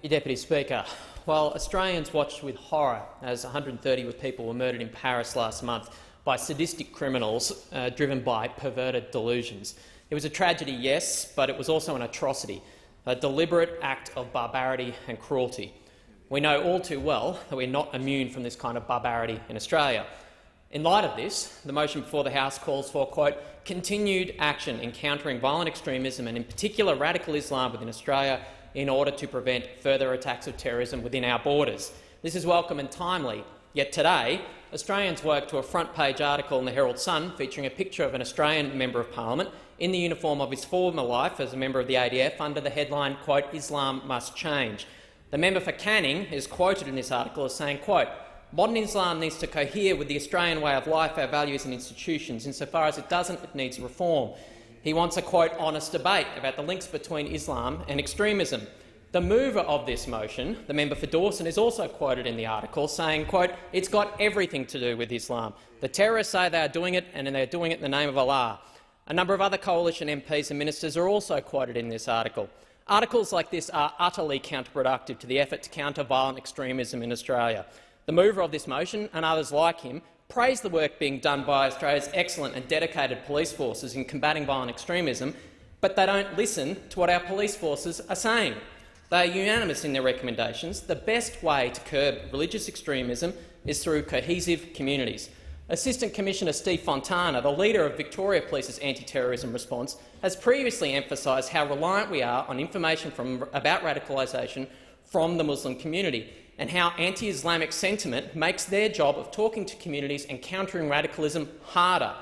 Deputy Speaker. Well, Australians watched with horror as 130 people were murdered in Paris last month by sadistic criminals driven by perverted delusions. It was a tragedy, yes, but it was also an atrocity, a deliberate act of barbarity and cruelty. We know all too well that we're not immune from this kind of barbarity in Australia. In light of this, the motion before the House calls for, quote, continued action in countering violent extremism and in particular radical Islam within Australia in order to prevent further attacks of terrorism within our borders. This is welcome and timely, yet today Australians woke to a front-page article in the Herald Sun featuring a picture of an Australian Member of Parliament in the uniform of his former life as a member of the ADF under the headline, quote, Islam must change. The member for Canning is quoted in this article as saying, quote, modern Islam needs to cohere with the Australian way of life, our values and institutions. Insofar as it doesn't, it needs reform. He wants a, quote, honest debate about the links between Islam and extremism. The mover of this motion, the member for Dawson, is also quoted in the article saying, quote, it's got everything to do with Islam. The terrorists say they are doing it and they're doing it in the name of Allah. A number of other coalition MPs and ministers are also quoted in this article. Articles like this are utterly counterproductive to the effort to counter violent extremism in Australia. The mover of this motion and others like him praise the work being done by Australia's excellent and dedicated police forces in combating violent extremism, but they don't listen to what our police forces are saying. They are unanimous in their recommendations. The best way to curb religious extremism is through cohesive communities. Assistant Commissioner Steve Fontana, the leader of Victoria Police's anti-terrorism response, has previously emphasised how reliant we are on information about radicalisation from the Muslim community and how anti-Islamic sentiment makes their job of talking to communities and countering radicalism harder.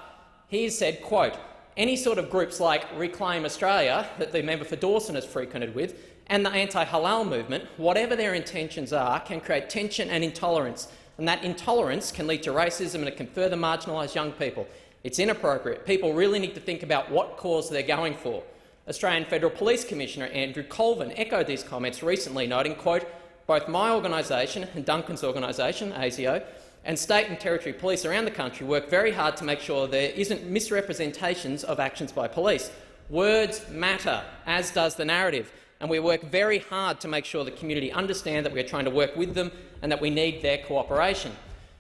He has said, quote, any sort of groups like Reclaim Australia that the member for Dawson has frequented with and the anti-halal movement, whatever their intentions are, can create tension and intolerance, and that intolerance can lead to racism and it can further marginalise young people. It's inappropriate. People really need to think about what cause they're going for. Australian Federal Police Commissioner Andrew Colvin echoed these comments recently, noting, quote, both my organisation and Duncan's organisation, ASIO, and state and territory police around the country work very hard to make sure there isn't misrepresentations of actions by police. Words matter, as does the narrative, and we work very hard to make sure the community understand that we are trying to work with them and that we need their cooperation.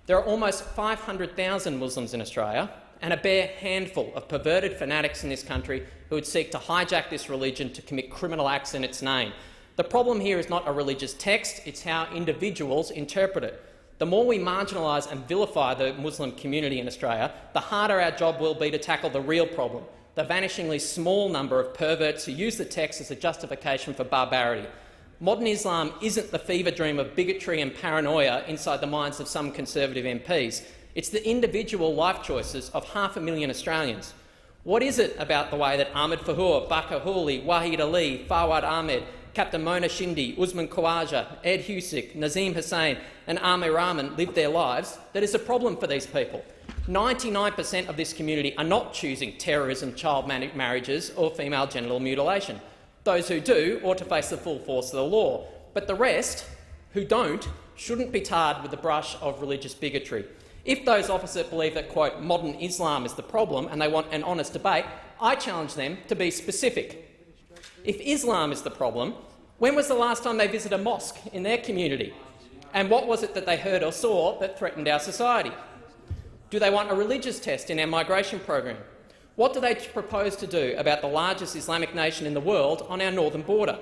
There are almost 500,000 Muslims in Australia and a bare handful of perverted fanatics in this country who would seek to hijack this religion to commit criminal acts in its name. The problem here is not a religious text, it's how individuals interpret it. The more we marginalise and vilify the Muslim community in Australia, the harder our job will be to tackle the real problem, the vanishingly small number of perverts who use the text as a justification for barbarity. Modern Islam isn't the fever dream of bigotry and paranoia inside the minds of some Conservative MPs. It's the individual life choices of 500,000 Australians. What is it about the way that Ahmed Fahour, Bakar Houli, Wahid Ali, Fawad Ahmed, Captain Mona Shindi, Usman Khawaja, Ed Husick, Nazim Hussain and Amir Rahman live their lives that is a problem for these people? 99% of this community are not choosing terrorism, child marriages or female genital mutilation. Those who do ought to face the full force of the law, but the rest, who don't, shouldn't be tarred with the brush of religious bigotry. If those opposite believe that, quote, modern Islam is the problem and they want an honest debate, I challenge them to be specific. If Islam is the problem, when was the last time they visited a mosque in their community? And what was it that they heard or saw that threatened our society? Do they want a religious test in our migration program? What do they propose to do about the largest Islamic nation in the world on our northern border?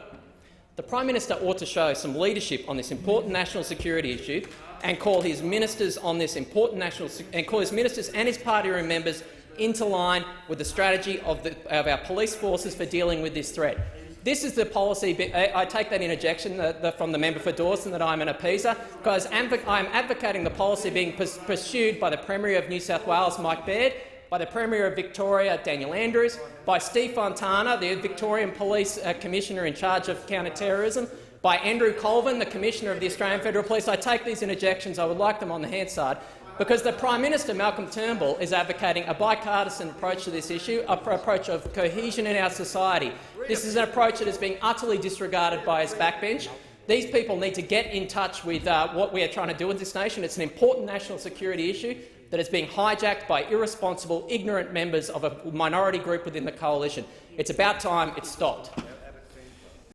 The Prime Minister ought to show some leadership on this important national security issue and call his ministers on this important and his party room members into line with the strategy of our police forces for dealing with this threat. This is the policy. I take that interjection from the member for Dawson that I'm an appeaser, because I'm advocating the policy being pursued by the Premier of New South Wales, Mike Baird, by the Premier of Victoria, Daniel Andrews, by Steve Fontana, the Victorian Police Commissioner in charge of counter-terrorism, by Andrew Colvin, the Commissioner of the Australian Federal Police. I take these interjections. I would like them on the Hansard, because the Prime Minister, Malcolm Turnbull, is advocating a bipartisan approach to this issue, an approach of cohesion in our society. This is an approach that is being utterly disregarded by his backbench. These people need to get in touch with what we are trying to do with this nation. It's an important national security issue that is being hijacked by irresponsible, ignorant members of a minority group within the coalition. It's about time it stopped.